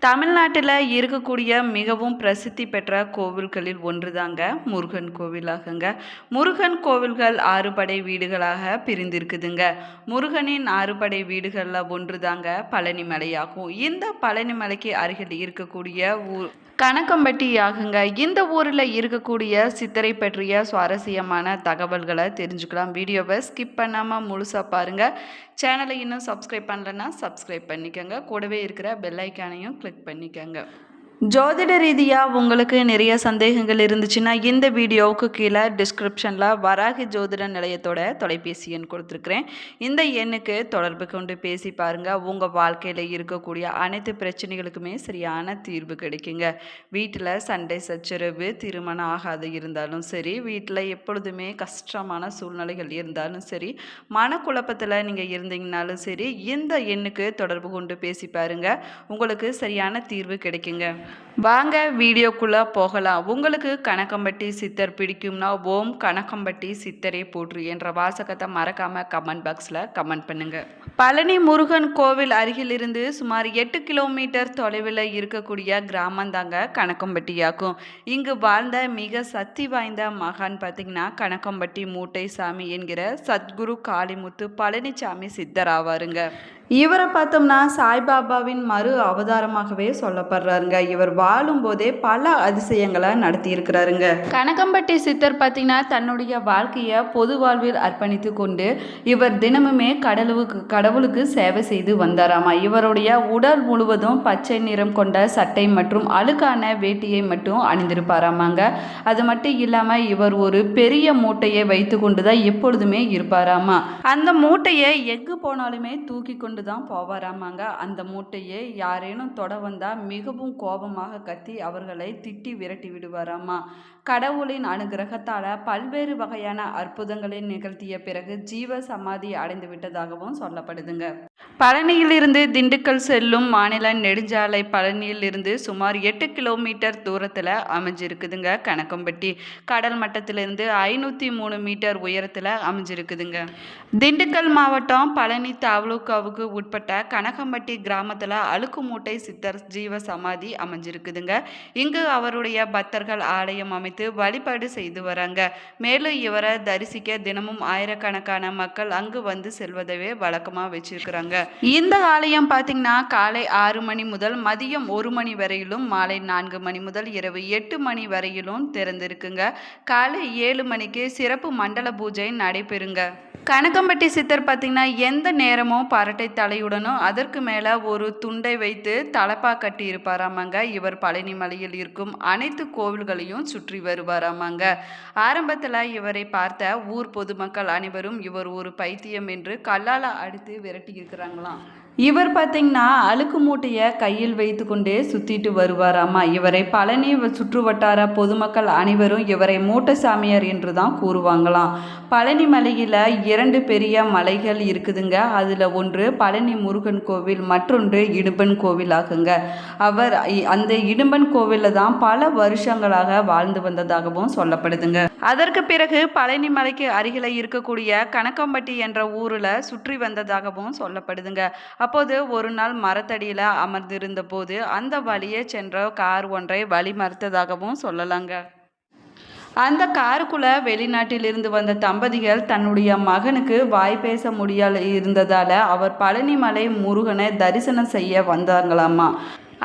தமிழ்நாட்டில் இருக்கக்கூடிய மிகவும் பிரசித்தி பெற்ற கோவில்களில் ஒன்றுதாங்க முருகன் கோவிலாகுங்க. முருகன் கோவில்கள் ஆறுபடை வீடுகளாக பிரிந்திருக்குதுங்க. முருகனின் ஆறுபடை வீடுகளில் ஒன்றுதாங்க பழனி மலையாகும். இந்த பழனி மலைக்கு அருகில் இருக்கக்கூடிய ஊர் கணக்கம்பட்டி ஆகுங்க. இந்த ஊரில் இருக்கக்கூடிய சித்தரை பற்றிய சுவாரஸ்யமான தகவல்களை தெரிஞ்சுக்கலாம். வீடியோவை ஸ்கிப் பண்ணாமல் முழுசாக பாருங்கள். சேனலை இன்னும் சப்ஸ்கிரைப் பண்ணலைன்னா சப்ஸ்கிரைப் பண்ணிக்கோங்க. கூடவே இருக்கிற பெல் ஐக்கானையும் கிளிக் பண்ணிக்கோங்க. ஜோதிட ரீதியாக உங்களுக்கு நிறைய சந்தேகங்கள் இருந்துச்சுன்னா இந்த வீடியோவுக்கு கீழே டிஸ்கிரிப்ஷனில் வராகி ஜோதிட நிலையத்தோட தொலைபேசி எண் கொடுத்துருக்குறேன். இந்த எண்ணுக்கு தொடர்பு கொண்டு பேசி பாருங்கள். உங்கள் வாழ்க்கையில் இருக்கக்கூடிய அனைத்து பிரச்சனைகளுக்குமே சரியான தீர்வு கிடைக்குங்க. வீட்டில் சண்டை சச்சரவு, திருமணம் ஆகாது இருந்தாலும் சரி, வீட்டில் எப்பொழுதுமே கஷ்டமான சூழ்நிலைகள் இருந்தாலும் சரி, மனக்குழப்பத்தில் நீங்கள் இருந்தீங்கனாலும் சரி, இந்த எண்ணுக்கு தொடர்பு கொண்டு பேசி பாருங்கள். உங்களுக்கு சரியான தீர்வு கிடைக்குங்க. வாங்க வீடியோக்குள்ளே போகலாம். உங்களுக்கு கணக்கம்பட்டி சித்தர் பிடிக்கும்னா ஓம் கணக்கம்பட்டி சித்தரே போற்று என்ற வாசகத்தை மறக்காமல் கமெண்ட் பாக்ஸில் கமெண்ட் பண்ணுங்கள். பழனி முருகன் கோவில் அருகிலிருந்து சுமார் 8 கிலோமீட்டர் தொலைவில் இருக்கக்கூடிய கிராமந்தாங்க கணக்கம்பட்டியாகும். இங்கு வாழ்ந்த மிக சக்தி வாய்ந்த மகான் பார்த்திங்கன்னா கணக்கம்பட்டி மூட்டை சாமி என்கிற சத்குரு காளிமுத்து பழனிசாமி சித்தர் ஆவாருங்க. இவரை பார்த்தோம்னா சாய்பாபாவின் மறு அவதாரமாகவே சொல்லப்படுறாருங்க. இவர் வாழும்போதே பல அதிசயங்களை நடத்தியிருக்கிறாருங்க. கணக்கம்பட்டி சித்தர் பார்த்தீங்கன்னா தன்னுடைய வாழ்க்கையை பொது வாழ்வில் அர்ப்பணித்து கொண்டு இவர் தினமுமே கடவுளுக்கு சேவை செய்து வந்தாராமா. இவருடைய உடல் முழுவதும் பச்சை நிறம் கொண்ட சட்டை மற்றும் அழுக்கான வேட்டியை மட்டும் அணிந்திருப்பாராமாங்க. அது மட்டும் இல்லாமல் இவர் ஒரு பெரிய மூட்டையை வைத்து கொண்டு தான் எப்பொழுதுமே இருப்பாராமா. அந்த மூட்டையை எங்கு போனாலுமே தூக்கி கொண்டு தான் போவாராமாங்க. அந்த மூட்டையை யாரேனும் தொட வந்தால் மிகவும் கோபமாக கத்தி அவர்களை திட்டி விரட்டி விடுவாராமா. கடவுளின் அனுகிரகத்தால் பல்வேறு வகையான அற்புதங்களை நிகழ்த்திய பிறகு ஜீவ சமாதி அடைந்து விட்டதாகவும் சொல்லப்படுதுங்க. பழனியிலிருந்து திண்டுக்கல் செல்லும் மாநில நெடுஞ்சாலை பழனியிலிருந்து சுமார் 8 கிலோமீட்டர் தூரத்தில் அமைஞ்சிருக்குதுங்க கணக்கம்பட்டி. கடல் மட்டத்திலிருந்து 503 மீட்டர் உயரத்தில் அமைஞ்சிருக்குதுங்க. திண்டுக்கல் மாவட்டம் பழனி தாலுகாவுக்கு உட்பட்ட கணக்கம்பட்டி கிராமத்தில் அழுக்குமூட்டை சித்தர் ஜீவ சமாதி அமைஞ்சிருக்குதுங்க. இங்கு அவருடைய பக்தர்கள் ஆலயம் அமைத்து வழிபாடு செய்து வராங்க. மேலும் இவரை தரிசிக்க தினமும் ஆயிரக்கணக்கான மக்கள் அங்கு வந்து செல்வதவே வழக்கமாக வச்சிருக்கிறாங்க. இந்த ஆலயம் பார்த்தீங்கன்னா காலை 6 மணி முதல் மதியம் 1 மணி வரையிலும், மாலை 4 மணி முதல் இரவு 8 மணி வரையிலும் திறந்திருக்குங்க. காலை 7 மணிக்கு சிறப்பு மண்டல பூஜை நடைபெறுங்க. கணக்கம்பட்டி சித்தர் பார்த்திங்கன்னா எந்த நேரமும் பரட்டை தலையுடனும் அதற்கு மேலே ஒரு துண்டை வைத்து தலப்பா கட்டி இருப்பாராமாங்க. இவர் பழனி மலையில் இருக்கும் அனைத்து கோவில்களையும் சுற்றி வருவாராமாங்க. ஆரம்பத்தில் இவரை பார்த்த ஊர் பொதுமக்கள் அனைவரும் இவர் ஒரு பைத்தியம் என்று கல்லால் அடித்து விரட்டி இருக்கிறாங்களாம். இவர் பார்த்திங்கன்னா அழுக்கு மூட்டையை கையில் வைத்து கொண்டே சுற்றிட்டு வருவாராமா. இவரை பழனி சுற்று வட்டார பொதுமக்கள் அனைவரும் இவரை மூட்டை சாமியார் என்று தான் கூறுவாங்களாம். பழனி மலையில் 2 பெரிய மலைகள் இருக்குதுங்க. அதில் ஒன்று பழனி முருகன் கோவில், மற்றொன்று இடும்பன் கோவில் ஆகுங்க. அவர் அந்த இடும்பன் கோவிலில் தான் பல வருஷங்களாக வாழ்ந்து வந்ததாகவும் சொல்லப்படுதுங்க. அதற்கு பிறகு பழனி மலைக்கு அருகில் இருக்கக்கூடிய கணக்கம்பட்டி என்ற ஊரில் சுற்றி வந்ததாகவும் சொல்லப்படுதுங்க. அப்போது ஒரு நாள் மரத்தடியில் அமர்ந்திருந்த போது அந்த வழியே சென்ற கார் ஒன்றை வழி மறித்ததாகவும் சொல்லலாங்க. அந்த காருக்குள்ள வெளிநாட்டிலிருந்து வந்த தம்பதிகள் தன்னுடைய மகனுக்கு வாய் பேச முடியாத இருந்ததால் அவர் பழனிமலை முருகனை தரிசனம் செய்ய வந்தாங்களாமா.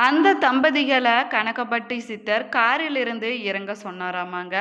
அந்த தம்பதிகளை கணக்கம்பட்டி சித்தர் காரிலிருந்து இறங்க சொன்னாராமாங்க.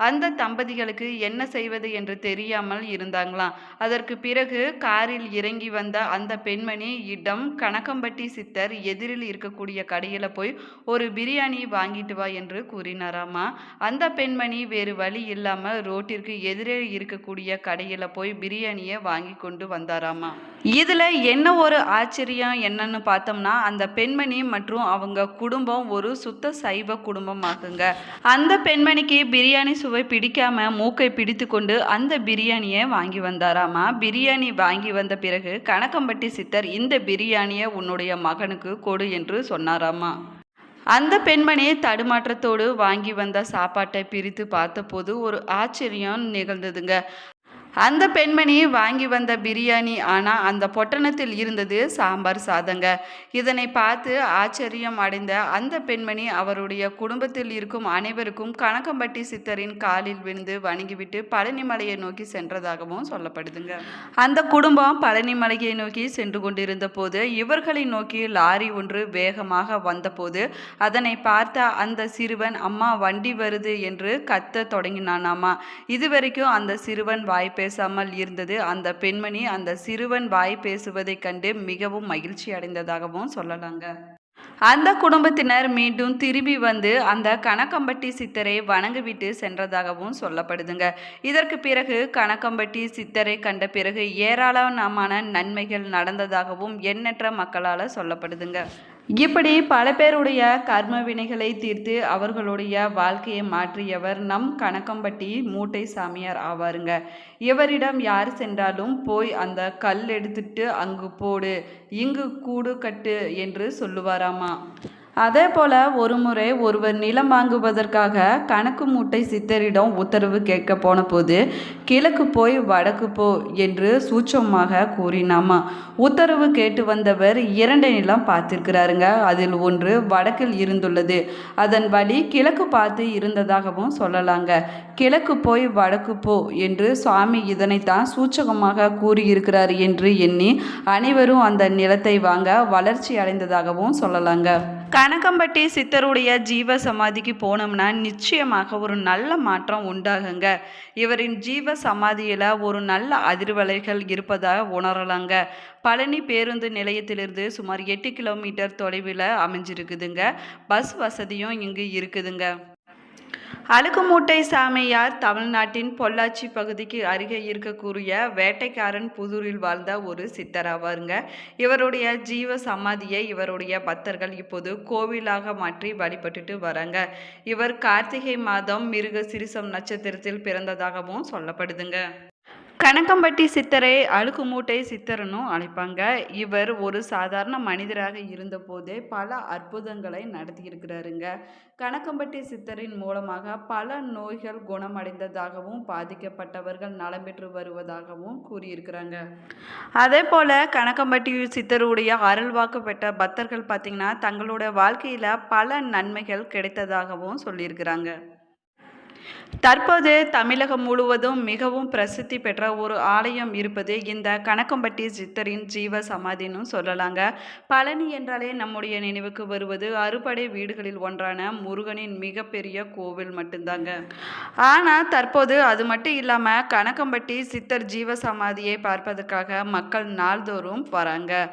அந்த தம்பதிகளுக்கு என்ன செய்வது என்று தெரியாமல் இருந்தாங்களாம். அதற்கு பிறகு காரில் இறங்கி வந்த அந்த பெண்மணி இடம் கணக்கம்பட்டி சித்தர் எதிரில் இருக்கக்கூடிய கடையில் போய் ஒரு பிரியாணி வாங்கிட்டு வா என்று கூறினாராமா. அந்த பெண்மணி வேறு வழி இல்லாமல் ரோட்டிற்கு எதிரே இருக்கக்கூடிய கடையில் போய் பிரியாணியை வாங்கி கொண்டு வந்தாராமா. இதில் என்ன ஒரு ஆச்சரியம் என்னன்னு பார்த்தோம்னா, அந்த பெண்மணி மற்றும் அவங்க குடும்பம் ஒரு சுத்த சைவ குடும்பம் ஆகுங்க. அந்த பெண்மணிக்கு பிரியாணி சுவை பிடிக்காம மூக்கை பிடித்து கொண்டு அந்த பிரியாணியை வாங்கி வந்தாராமா. பிரியாணி வாங்கி வந்த பிறகு கணக்கம்பட்டி சித்தர் இந்த பிரியாணியை உன்னுடைய மகனுக்கு கொடு என்று சொன்னாராமா. அந்த பெண்மணி தடுமாற்றத்தோடு வாங்கி வந்த சாப்பாட்டை பிரித்து பார்த்தபோது ஒரு ஆச்சரியம் நிகழ்ந்ததுங்க. அந்த பெண்மணி வாங்கி வந்த பிரியாணி, ஆனால் அந்த பொட்டணத்தில் இருந்தது சாம்பார் சாதங்க. இதனை பார்த்து ஆச்சரியம் அடைந்த அந்த பெண்மணி அவருடைய குடும்பத்தில் இருக்கும் அனைவருக்கும் கணக்கம்பட்டி சித்தரின் காலில் விழுந்து வணங்கிவிட்டு பழனிமலையை நோக்கி சென்றதாகவும் சொல்லப்படுதுங்க. அந்த குடும்பம் பழனிமலையை நோக்கி சென்று கொண்டிருந்த போது இவர்களை நோக்கி லாரி ஒன்று வேகமாக வந்தபோது அதனை பார்த்த அந்த சிறுவன், அம்மா வண்டி வருது என்று கத்த தொடங்கினானாமா. இதுவரைக்கும் அந்த சிறுவன் வாய் பேசாமல் இருந்தது. அந்த பெண்மணி அந்த சிறுவன் வாய் பேசுவதைக் கண்டு மிகவும் மகிழ்ச்சி அடைந்ததாகவும் சொல்லலாங்க. அந்த குடும்பத்தினர் மீண்டும் திரும்பி வந்து அந்த கணக்கம்பட்டி சித்தரை வணங்கிவிட்டு சென்றதாகவும் சொல்லப்படுதுங்க. இதற்கு பிறகு கணக்கம்பட்டி சித்தரை கண்ட பிறகு ஏராளமான நன்மைகள் நடந்ததாகவும் எண்ணற்ற மக்களால் சொல்லப்படுதுங்க. இப்படி பல பேருடைய கர்ம வினைகளை தீர்த்து அவர்களுடைய வாழ்க்கையை மாற்றியவர் நம் கணக்கம்பட்டி மூட்டை சாமியார் ஆவாருங்க. இவரிடம் யார் சென்றாலும் போய் அந்த கல் எடுத்துட்டு அங்கு போடு, இங்கு கூடு கட்டு என்று சொல்லுவாராமா. அதே போல ஒருமுறை ஒருவர் நிலம் வாங்குவதற்காக கணக்கு மூட்டை சித்தரிடம் உத்தரவு கேட்க போன போது கிழக்கு போய் வடக்கு போ என்று சூட்சமாக கூறினாமா. உத்தரவு கேட்டு வந்தவர் 2 நிலம் பார்த்திருக்கிறாருங்க. அதில் ஒன்று வடக்கில் இருந்துள்ளது. அதன் வழி கிழக்கு பார்த்து இருந்ததாகவும் சொல்லலாங்க. கிழக்கு போய் வடக்கு போ என்று சுவாமி இதனைத்தான் சூச்சகமாக கூறியிருக்கிறார் என்று எண்ணி அனைவரும் அந்த நிலத்தை வாங்க வளர்ச்சி அடைந்ததாகவும் சொல்லலாங்க. கணக்கம்பட்டி சித்தருடைய ஜீவ சமாதிக்கு போனோம்னா நிச்சயமாக ஒரு நல்ல மாற்றம் உண்டாகுங்க. இவரின் ஜீவ சமாதியில் ஒரு நல்ல அதிர்வலைகள் இருப்பதாக உணரலாங்க. பழனி பேருந்து நிலையத்திலிருந்து சுமார் 8 கிலோமீட்டர் தொலைவில் அமைஞ்சிருக்குதுங்க. பஸ் வசதியும் இங்கு இருக்குதுங்க. அழுக்குமூட்டை சாமியார் தமிழ்நாட்டின் பொள்ளாச்சி பகுதிக்கு அருகே இருக்கக்கூடிய வேட்டைக்காரன் புதூரில் வாழ்ந்த ஒரு சித்தர் ஆவாருங்க. இவருடைய ஜீவ சமாதியை இவருடைய பக்தர்கள் இப்போது கோவிலாக மாற்றி வழிபட்டுட்டு வராங்க. இவர் கார்த்திகை மாதம் மிருக சிரிசம் நட்சத்திரத்தில் பிறந்ததாகவும் சொல்லப்படுதுங்க. கணக்கம்பட்டி சித்தரை அழுக்குமூட்டை சித்தரனும் அழைப்பாங்க. இவர் ஒரு சாதாரண மனிதராக இருந்தபோதே பல அற்புதங்களை நடத்தியிருக்கிறாருங்க. கணக்கம்பட்டி சித்தரின் மூலமாக பல நோய்கள் குணமடைந்ததாகவும் பாதிக்கப்பட்டவர்கள் நலம் பெற்று வருவதாகவும் கூறியிருக்கிறாங்க. அதே போல கணக்கம்பட்டி சித்தருடைய அருள்வாக்கு பெற்ற பக்தர்கள் பார்த்திங்கன்னா தங்களோட வாழ்க்கையில் பல நன்மைகள் கிடைத்ததாகவும் சொல்லியிருக்கிறாங்க. தற்போது தமிழகம் முழுவதும் மிகவும் பிரசித்தி பெற்ற ஒரு ஆலயம் இருப்பது இந்த கணக்கம்பட்டி சித்தரின் ஜீவ சமாதின்னு சொல்லலாங்க. பழனி என்றாலே நம்முடைய நினைவுக்கு வருவது அறுபடை வீடுகளில் ஒன்றான முருகனின் மிகப்பெரிய கோவில் மட்டும்தாங்க. ஆனால் தற்போது அது மட்டும் இல்லாமல் கணக்கம்பட்டி சித்தர் ஜீவ சமாதியை பார்ப்பதற்காக மக்கள் நாள்தோறும் வராங்க.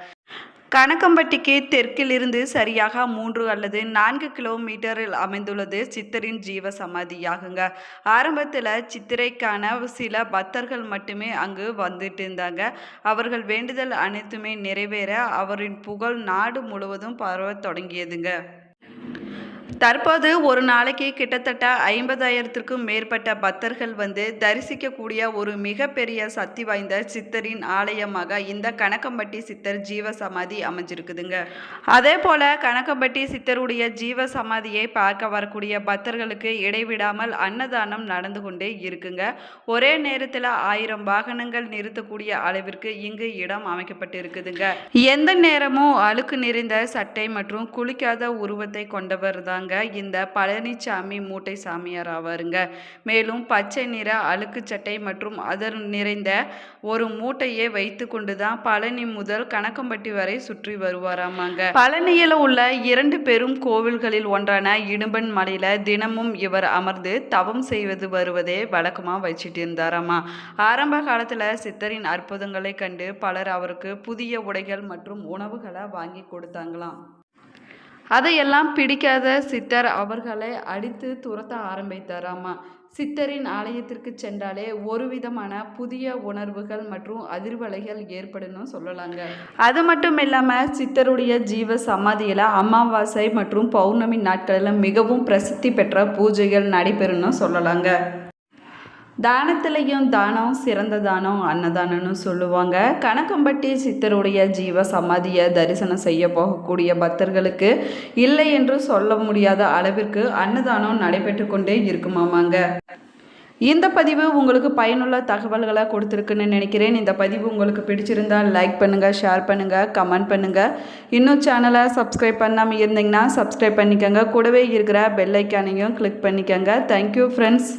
கணக்கம்பட்டிக்கு தெற்கிலிருந்து சரியாக 3 அல்லது 4 கிலோமீட்டரில் அமைந்துள்ளது சித்தரின் ஜீவ சமாதியாகுங்க. ஆரம்பத்தில் சித்திரைக்கான சில பக்தர்கள் மட்டுமே அங்கு வந்துட்டு இருந்தாங்க. அவர்கள் வேண்டுதல் அனைத்துமே நிறைவேற அவரின் புகழ் நாடு முழுவதும் பரவ தொடங்கியதுங்க. தற்போது ஒரு நாளைக்கு கிட்டத்தட்ட 50,000க்கும் மேற்பட்ட பக்தர்கள் வந்து தரிசிக்கக்கூடிய ஒரு மிகப்பெரிய சக்தி வாய்ந்த சித்தரின் ஆலயமாக இந்த கணக்கம்பட்டி சித்தர் ஜீவ சமாதி அமைஞ்சிருக்குதுங்க. அதே போல கணக்கம்பட்டி சித்தருடைய ஜீவ சமாதியை பார்க்க வரக்கூடிய பக்தர்களுக்கு இடைவிடாமல் அன்னதானம் நடந்து கொண்டே இருக்குங்க. ஒரே நேரத்தில் 1000 வாகனங்கள் நிறுத்தக்கூடிய அளவிற்கு இங்கு இடம் அமைக்கப்பட்டு இருக்குதுங்க. எந்த நேரமும் அழுக்கு நிறைந்த சட்டை மற்றும் குளிக்காத உருவத்தை கொண்டவர் தாங்க இந்த பழனிசாமி மூட்டை சாமியார் ஆவாருங்க. மேலும் பச்சை நிற அழுக்கு சட்டை மற்றும் அதர் நிறைந்த ஒரு மூட்டையை வைத்து கொண்டுதான் பழனி முதல் கணக்கம்பட்டி வரை சுற்றி வருவாராமாங்க. பழனியில் உள்ள 2 பெரும் கோவில்களில் ஒன்றான இடும்பன் மலையில தினமும் இவர் அமர்ந்து தவம் செய்வது வருவதே வழக்கமா வச்சுட்டு இருந்தாராமா. ஆரம்ப காலத்துல சித்தரின் அற்புதங்களை கண்டு பலர் அவருக்கு புதிய உடைகள் மற்றும் உணவுகளை வாங்கி கொடுத்தாங்களாம். அதையெல்லாம் பிடிக்காத சித்தர் அவர்களை அடித்து துரத்த ஆரம்பித்தாராமா. சித்தரின் ஆலயத்திற்கு சென்றாலே ஒரு விதமான புதிய உணர்வுகள் மற்றும் அதிர்வலைகள் ஏற்படணும் சொல்லலாங்க. அது மட்டும் இல்லாமல் சித்தருடைய ஜீவ சமாதியில் அமாவாசை மற்றும் பௌர்ணமி நாட்களில் மிகவும் பிரசித்தி பெற்ற பூஜைகள் நடைபெறணும் சொல்லலாங்க. தானத்திலையும் தானம் சிறந்த தானம் அன்னதானம்னு சொல்லுவாங்க. கணக்கம்பட்டி சித்தருடைய ஜீவ சமாதியை தரிசனம் செய்ய போகக்கூடிய பக்தர்களுக்கு இல்லை என்று சொல்ல முடியாத அளவிற்கு அன்னதானம் நடைபெற்று கொண்டே இருக்குமாமாங்க. இந்த பதிவு உங்களுக்கு பயனுள்ள தகவல்களை கொடுத்துருக்குன்னு நினைக்கிறேன். இந்த பதிவு உங்களுக்கு பிடிச்சிருந்தால் லைக் பண்ணுங்கள், ஷேர் பண்ணுங்கள், கமெண்ட் பண்ணுங்கள். இன்னும் சேனலை சப்ஸ்கிரைப் பண்ணாமல் இருந்தீங்கன்னா சப்ஸ்கிரைப் பண்ணிக்கோங்க. கூடவே இருக்கிற பெல் ஐக்கானையும் கிளிக் பண்ணிக்கோங்க. Thank you friends.